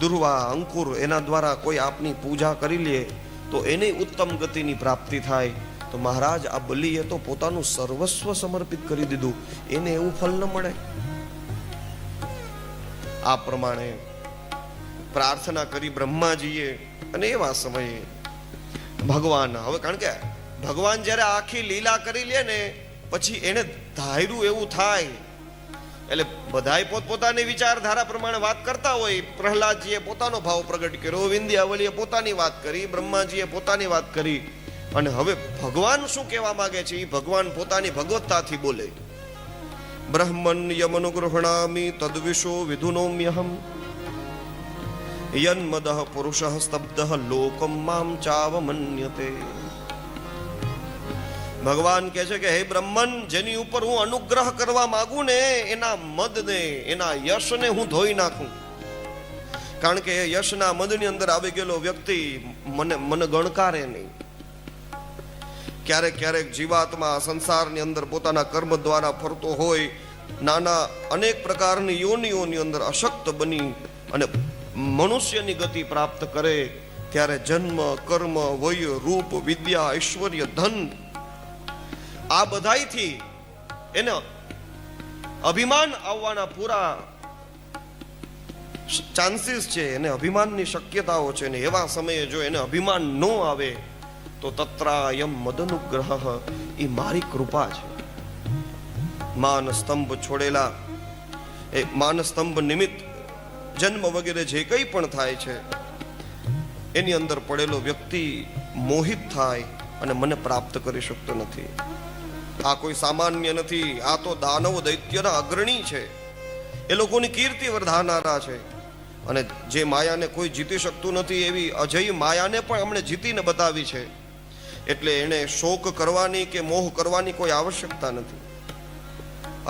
S1: દુર્વા અંકુર, એના દ્વારા કોઈ આપની પૂજા કરી લે તો એને ઉત્તમ ગતિની પ્રાપ્તિ થાય. તો મહારાજ આ બલિએ તો પોતાનું સર્વસ્વ સમર્પિત કરી દીધું, એને એવું ફલ ન મળે? આ પ્રમાણે પ્રાર્થના કરી બ્રહ્માજીએ. અને એવા સમયે ભગવાન, હવે કારણ કે ભગવાન જ્યારે આખી લીલા કરી લે ને પછી એને ધાર્યું એવું થાય, એટલે બધાય પોતપોતાની વિચારધારા પ્રમાણે વાત કરતા હોય. પ્રહલાદજીએ પોતાનો ભાવ પ્રગટ કર્યો, વિંધ્યાવલીએ પોતાની વાત કરી, બ્રહ્માજીએ પોતાની વાત કરી. અને હવે ભગવાન શું કહેવા માંગે છે એ ભગવાન પોતાની ભગવત્તાથી બોલે. બ્રહ્મન યમનુગૃહણામિ તદ્વિશો વિધુનોમ્યહમ યન્મદઃ પુરુષઃ સ્તબ્ધઃ લોકમ મામ ચાવમન્યતે. ભગવાન કહે છે કે હે બ્રહ્મન, જેની ઉપર હું અનુગ્રહ કરવા માંગુ ને એના મદને, એના યશને હું ધોઈ નાખું. કારણ કે યશના મદની અંદર આવી ગયેલો વ્યક્તિ મને ગણકારે નહીં. ક્યારેક ક્યારેક જીવાત્મા સંસારની અંદર પોતાના કર્મ દ્વારા ફરતો હોય, નાના અનેક પ્રકારની યોનિઓની અંદર અશક્ત બની અને મનુષ્યની ગતિ પ્રાપ્ત કરે ત્યારે જન્મ, કર્મ, વય, રૂપ, વિદ્યા, ઐશ્વર્ય, ધન, આ બધાયથી એને અભિમાન આવવાના પૂરા ચાન્સીસ છે, એને અભિમાનની શક્યતાઓ છે. ને એવા સમયે જો એને અભિમાન ન આવે તો તત્રાયમ મદનુગ્રહ, એ મારી કૃપા છે. માન સ્તંભ છોડેલા, એ માન સ્તંભ નિમિત્ત જન્મ વગેરે જે કંઈ પણ થાય છે એની અંદર પડેલો વ્યક્તિ મોહિત થાય અને મને પ્રાપ્ત કરી શકતો નથી. આ કોઈ સામાન્ય નથી, આ તો દાનવ દૈત્યના અગ્રણી છે. એ લોકોની કીર્તિ વધારનારા છે. અને જે માયાને કોઈ જીતી શકતું નથી એવી અજય માયાને પણ એમણે જીતીને બતાવી છે. એટલે એને શોક કરવાની કે મોહ કરવાની કોઈ આવશ્યકતા નથી.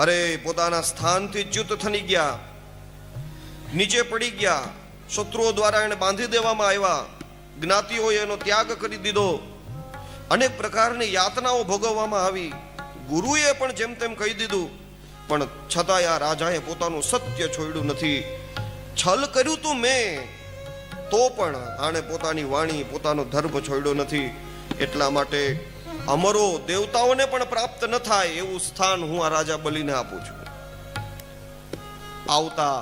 S1: અરે પોતાના સ્થાનથી ચ્યુત થઈ ગયા, નીચે પડી ગયા, શત્રુઓ દ્વારા એને બાંધી દેવામાં આવ્યા, જ્ઞાતિઓએ એનો ત્યાગ કરી દીધો, અનેક પ્રકારની યાતનાઓ ભોગવવામાં આવી. ગુરુએ પણ જેમ તેમ કહી દીધું, પણ છતાંય આ રાજાએ પોતાનું સત્ય છોડ્યું નથી. છલ કર્યું તું મેં, તો પણ આણે પોતાની વાણી, પોતાનો ધર્મ છોડ્યો નથી. એટલા માટે અમરો દેવતાઓને પણ પ્રાપ્ત ન થાય એવું સ્થાન હું આ રાજા બલિને આપું છું. આવતા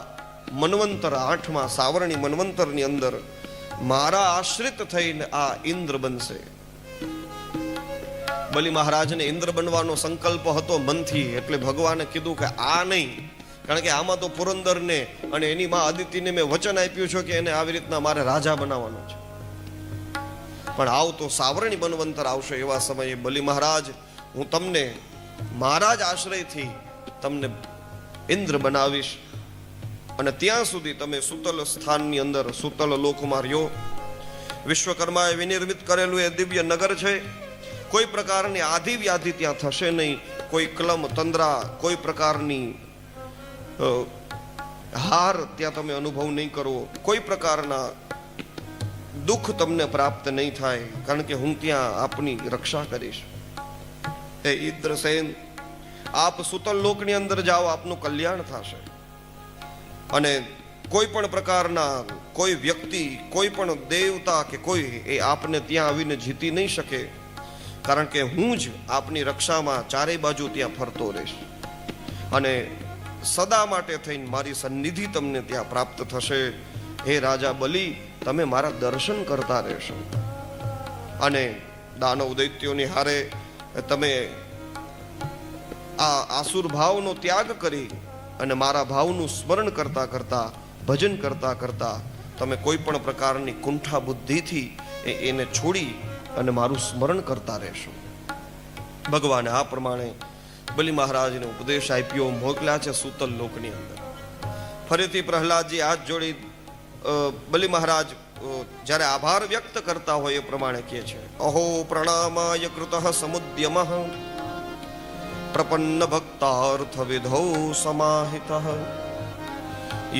S1: મન્વંતર 8મા સાવરણી મન્વંતરની અંદર મારા આશ્રિત થઈને આ ઇન્દ્ર બનશે. બલિ મહારાજને ઇન્દ્ર બનવાનો સંકલ્પ હતો મનથી, એટલે ભગવાને કીધું કે આ નહીં, કારણ કે આમાં તો પુરંદરને અને એની માં અદિતિને મેં વચન આપ્યું છે કે એને આવી રીતના મારે રાજા બનાવવાનો છે. પણ આવ તો સાવરણી મન્વંતર આવશે એવા સમયે બલિ મહારાજ, હું તમને મારા જ આશ્રયથી તમને ઇન્દ્ર બનાવીશ. અને ત્યાં સુધી તમે સુતલ સ્થાનની અંદર, સુતલ લોકમાં રહ્યો. વિશ્વકર્માએ વિનિર્મિત કરેલું એ દિવ્ય નગર છે. કોઈ પ્રકારની આધિ વ્યાધિ ત્યાં થશે નહીં, કોઈ ક્લમ તંદ્રા, કોઈ પ્રકારની હાર ત્યાં તમે અનુભવ નહીં કરો, કોઈ પ્રકારના દુઃખ તમને પ્રાપ્ત નહીં થાય, કારણ કે હું ત્યાં આપની રક્ષા કરીશ. હે ઇન્દ્રસેન, આપ સુતલ લોકની અંદર જાઓ, આપનું કલ્યાણ થશે. અને કોઈ પણ પ્રકારના કોઈ વ્યક્તિ, કોઈ પણ દેવતા કે કોઈ એ આપને ત્યાં આવીને જીતી નહીં શકે, કારણ કે હું જ આપની રક્ષામાં ચારે બાજુ ત્યાં ફરતો રહીશ. અને સદા માટે થઈને મારી સન્નિધિ તમને ત્યાં પ્રાપ્ત થશે. હે રાજા બલિ, તમે મારા દર્શન કરતા રહેશો. અને દાનવ દૈત્યોની હારે તમે આ આસુર ભાવનો ત્યાગ કરી અને મારા ભાવનું સ્મરણ કરતા કરતા, ભજન કરતા કરતા તમે કોઈ પણ પ્રકારની કુંઠા બુદ્ધિથી એને છોડી અને મારું સ્મરણ કરતા રહેશો. ભગવાને આ પ્રમાણે બલિ મહારાજને ઉપદેશ આપ્યો, મોકલ્યા છે સૂતલ લોકની અંદર. ફરીથી પ્રહલાદજી હાથ જોડી બલિ મહારાજ જ્યારે આભાર વ્યક્ત કરતા હોય એ પ્રમાણે કહે છે, અહો પ્રણામાય કૃતઃ સમુદ્યમઃ પ્રપન્ન ભક્તાર્થ વિધૌ સમાહિતઃ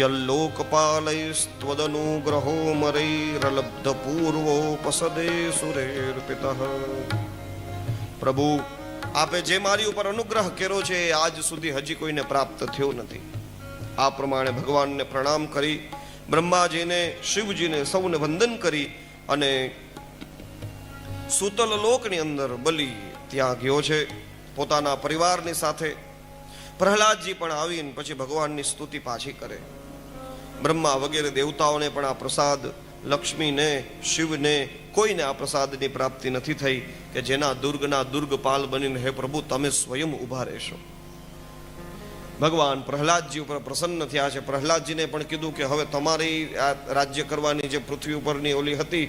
S1: યલ્લોકપાલૈસ્ત્વદનુગ્રહો મરૈરલબ્ધ પૂર્વોપસદે સુરેર્પિતઃ. પ્રભુ, આપે જે મારી ઉપર અનુગ્રહ કર્યો છે એ આજ સુધી હજી કોઈને પ્રાપ્ત થયો નથી. આ પ્રમાણે ભગવાનને પ્રણામ કરી, બ્રહ્માજીને, શિવજીને સૌને વંદન કરી અને સૂતલ લોકની અંદર બલિ ત્યાં ગયો છે પોતાના પરિવારની સાથે. પ્રહલાદજી પણ આવીને પછી ભગવાનની સ્તુતિ પાછી કરે. બ્રહ્મા વગેરે દેવતાઓને પણ આ પ્રસાદ, લક્ષ્મીને, શિવને, કોઈને આ પ્રસાદની પ્રાપ્તિ નથી થઈ કે જેના દુર્ગના દુર્ગપાલ બનીને હે પ્રભુ તમે સ્વયં ઉભા રહેશો. ભગવાન પ્રહલાદજી ઉપર પ્રસન્ન થયા છે. પ્રહલાદજીને પણ કીધું કે હવે તમારી આ રાજ્ય કરવાની જે પૃથ્વી ઉપરની ઓલી હતી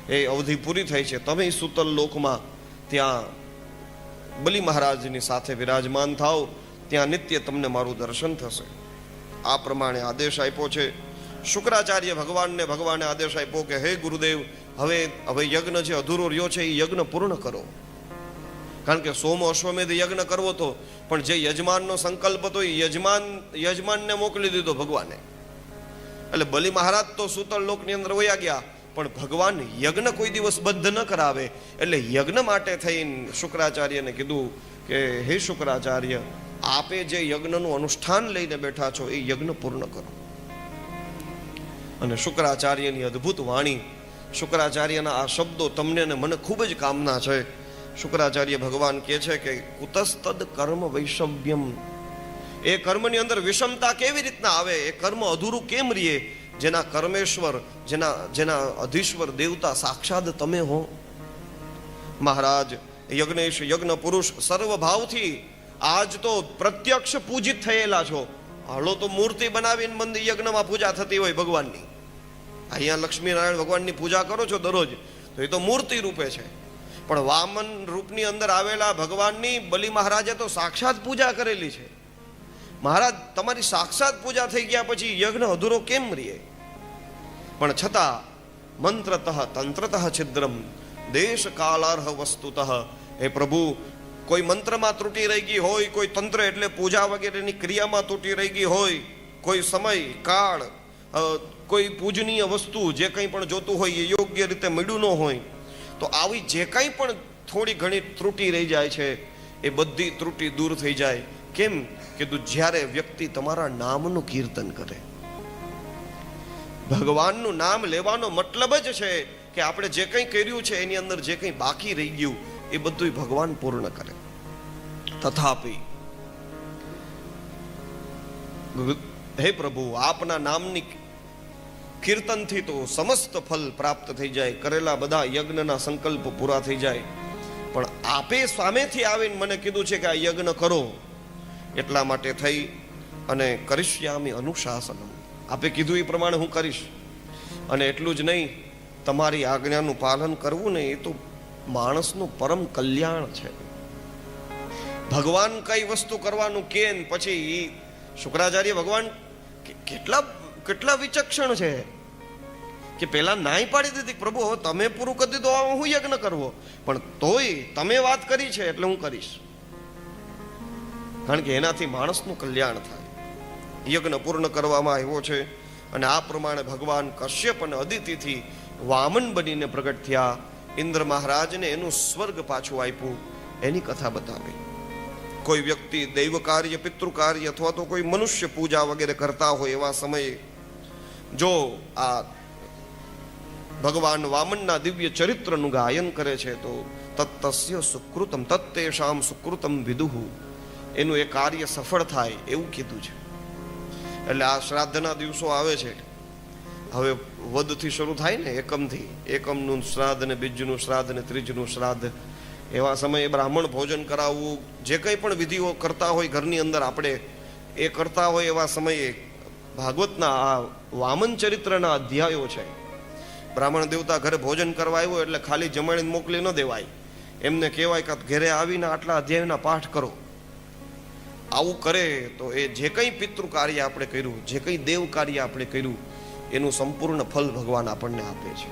S1: એ અવધિ પૂરી થઈ છે, તમે સૂતલ લોકમાં ત્યાં બલિ મહારાજની સાથે વિરાજમાન થાવ, ત્યાં નિત્ય તમને મારું દર્શન થશે. આ પ્રમાણે આદેશ આપ્યો છે. શુક્રાચાર્ય ભગવાને આદેશ આપ્યો કે હે ગુરુદેવ, હવે યજ્ઞ જે અધૂરો રહ્યો છે એ યજ્ઞ પૂર્ણ કરો. કારણ કે સોમો અશ્વમેધ યજ્ઞ કરવો હતો, પણ જે યજમાનનો સંકલ્પ હતો એ યજમાનને મોકલી દીધો ભગવાને. એટલે બલિ મહારાજ તો સૂતલ લોકની અંદર વયા ગયા, પણ ભગવાન યજ્ઞ કોઈ દિવસ બંધ ન કરાવે. એટલે યજ્ઞ માટે થઈને શુક્રાચાર્યને કીધું કે હે શુક્રાચાર્ય, આપે જે યજ્ઞનું અનુષ્ઠાન લઈને બેઠા છો એ યજ્ઞ પૂર્ણ કરો. અને શુક્રાચાર્યની અદ્ભુત વાણી, શુક્રાચાર્યના આ શબ્દો તમને અને મને ખૂબ જ કામના છે. શુક્રાચાર્ય ભગવાન કહે છે કે કુતસ્તદ કર્મ વૈષવ્યમ, એ કર્મની અંદર વિષમતા કેવી રીતના આવે, એ કર્મ અધૂરું કેમ રહીએ, જેના કર્મેશ્વર, જેના અધીશ્વર દેવતા સાક્ષાત તમે હો. મહારાજ યજ્ઞેશ, યજ્ઞ પુરુષ, સર્વભાવથી આજ તો પ્રત્યક્ષ પૂજિત થયેલા છો. હાલો તો મૂર્તિ બનાવીને મંદિર યજ્ઞમાં પૂજા થતી હોય ભગવાનની. અહીંયા લક્ષ્મીનારાયણ ભગવાનની પૂજા કરો છો દરરોજ, તો એ તો મૂર્તિ રૂપે છે. પણ વામન રૂપની અંદર આવેલા ભગવાનની બલિ મહારાજે તો સાક્ષાત પૂજા કરેલી છે. મહારાજ, તમારી સાક્ષાત પૂજા થઈ ગયા પછી યજ્ઞ અધૂરો કેમ રહીએ? પણ છતાં મંત્રતઃ તંત્રતઃ છિદ્રમ દેશ કાલાર્હ વસ્તુતઃ. હે પ્રભુ, કોઈ મંત્રમાં ત્રુટી રહી ગઈ હોય, કોઈ તંત્ર એટલે પૂજા વગેરેની ક્રિયામાં ત્રુટી રહી ગઈ હોય, કોઈ સમય કાળ, કોઈ પૂજનીય વસ્તુ જે કંઈ પણ જોતું હોય એ યોગ્ય રીતે મળ્યું ન હોય, તો આવી જે કંઈ પણ થોડી ઘણી ત્રુટી રહી જાય છે એ બધી ત્રુટી દૂર થઈ જાય. કેમ? કીધું જ્યારે વ્યક્તિ તમારા નામનું કીર્તન કરે. ભગવાનનું નામ લેવાનો મતલબ જ છે કે આપણે જે કંઈ કર્યું છે એની અંદર જે કંઈ બાકી રહી ગયું એ બધું ભગવાન પૂર્ણ કરે. તથાપિ હે પ્રભુ, આપના નામની કીર્તનથી તો સમસ્ત ફલ પ્રાપ્ત થઈ જાય, કરેલા બધા યજ્ઞના સંકલ્પ પૂરા થઈ જાય. પણ આપે સામેથી આવીને મને કીધું છે કે આ યજ્ઞ કરો, એટલા માટે થઈ અને કરિષ્યામિ અનુશાસનમ, આપે કીધું એ પ્રમાણે હું કરીશ. અને એટલું જ નહીં, તમારી આજ્ઞાનું પાલન કરવું ને એ તો માણસનું પરમ કલ્યાણ છે. ભગવાન કઈ વસ્તુ કરવાનું કે પછી શુક્રાચાર્ય ભગવાન કેટલા વિચક્ષણ છે કે પેલા નાઈ પાડી દીધી, પ્રભુ હવે તમે પૂરું કરી દીધું, હવે હું યજ્ઞ કરવો, પણ તોય તમે વાત કરી છે એટલે હું કરીશ, કારણ કે એનાથી માણસનું કલ્યાણ થાય. યજ્ઞ પૂર્ણ કરવામાં આવ્યો છે. અને આ પ્રમાણે ભગવાન કશ્યપ અને અદિતિથી વામન બનીને પ્રગટ થયા. ઇન્દ્ર મહારાજને એનું સ્વર્ગ પાછું આપ્યું, એની કથા બતાવી. કોઈ વ્યક્તિ દૈવ કાર્ય, પિતૃ કાર્ય અથવા તો કોઈ મનુષ્ય પૂજા વગેરે કરતા હોય એવા સમયે જો આ ભગવાન વામનના દિવ્ય ચરિત્રનું ગાયન કરે છે તો તત્તસ્ય સુકૃતમ તત્તેષામ સુકૃતમ વિદુઃ, એનું એ કાર્ય સફળ થાય એવું કીધું છે. એટલે આ શ્રાદ્ધના દિવસો આવે છે. હવે વદથી શરૂ થાય ને, એકમથી, એકમનું શ્રાદ્ધ ને બીજનું શ્રાદ્ધ ને ત્રીજનું શ્રાદ્ધ, એવા સમયે બ્રાહ્મણ ભોજન કરાવવું, જે કંઈ પણ વિધિઓ કરતા હોય ઘરની અંદર આપણે એ કરતા હોય એવા સમયે ભાગવતના આ વામન ચરિત્રના અધ્યાયો છે. બ્રાહ્મણ દેવતા ઘરે ભોજન કરવા આવ્યો એટલે ખાલી જમાડીને મોકલી ન દેવાય, એમને કહેવાય કે ઘરે આવીને આટલા અધ્યાયના પાઠ કરો. આવું કરે તો એ જે કંઈ પિતૃ કાર્ય આપણે કર્યું, જે કંઈ દેવ કાર્ય આપણે કર્યું, એનું સંપૂર્ણ ફલ ભગવાન આપણને આપે છે.